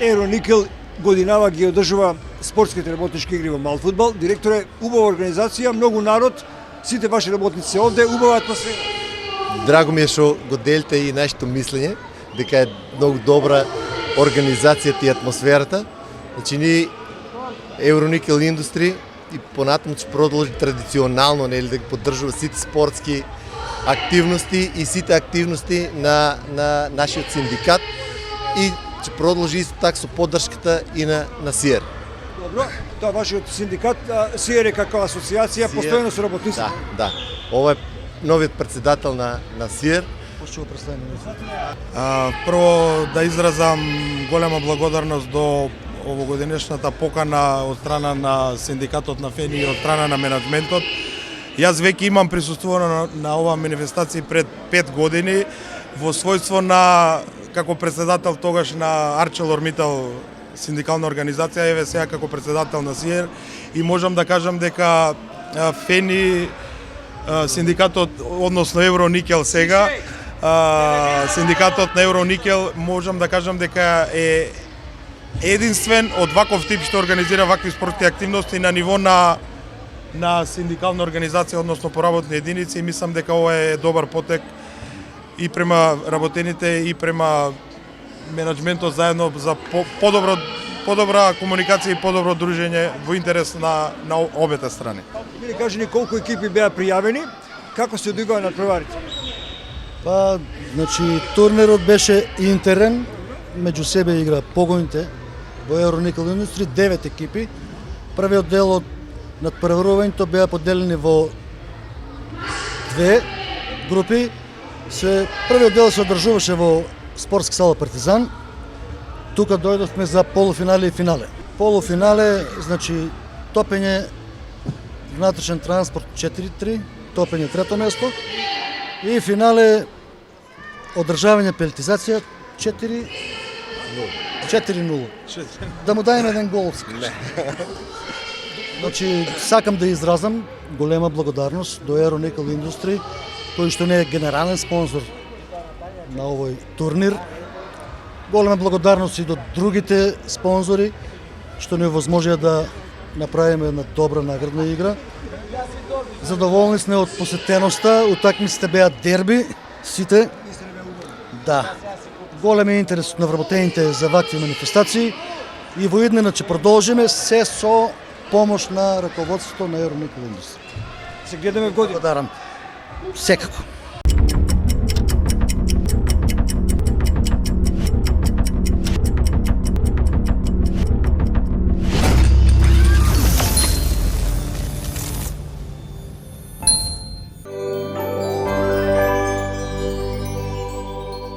Евроникел годинава ги одржува спортските работнички игри во Малфудбал. Директор е убава организација, многу народ, сите ваши работници се овде, убава атмосфера. Драго ми е што го делите и нашето мислење, дека е многу добра организацијата и атмосферата. Значи ние Евроникел Индустри и понатаму ќе продолжи традиционално, нели, да ги поддржува сите спортски активности и сите активности на нашиот синдикат и ќе продолжи исто така со поддршката и на СИЕР. Добро, тоа вашиот синдикат, СИЕР е како асоциација, постојано со работници. Да. Ова е новиот председател на СИЕР. Што го представиме? Прво да изразам голема благодарност до овогодинешната покана од страна на синдикатот на ФЕНИ и од страна на менаџментот. Јас веќе имам присуствувано на оваа манифестација пред 5 години во својство на како председател тогаш на ArcelorMittal синдикална организација, еве сега како председател на СИЕР, и можам да кажам дека ФЕНИ синдикатот, односно Евроникел сега, синдикатот на Евроникел, можам да кажам дека е единствен од ваков тип што организира вакви спортски активности на ниво на синдикална организација, односно поработни единици, и мислам дека ова е добар потек и према работените и према менаџментот заедно за подобра комуникација и подобро дружење во интерес на обете страни. Или кажи ни колку екипи беа пријавени, како се одигува надпреварите? Па, значи, турнирот беше интерен, меѓу себе игра погоните во Евроникел Индустри, 9 екипи. Првиот дел од надпреварувањето беа поделени во две групи. Првиот дел се одржуваше во спортска сала Партизан. Тука дојдовме за полуфинале и финале. Полуфинале, значи, топење внатрешен транспорт 4-3, топење трето место. И финале одржавање пелетизација 4-0. Да му дајме еден гол. Значи, сакам да изразам голема благодарност до Евроникел Индустри, кој што не е генерален спонзор на овој турнир. Голема благодарност и до другите спонзори што не возможија да направиме една добра наградна игра. Задоволни сме од посетеноста, утакмиците беа дерби, сите. Да. Голем е интерес на вработените за вакви манифестации и во иднина ќе продолжиме се со помош на раководството на Евроникел Индустри. Се гледаме в година. Благодарам. Секако.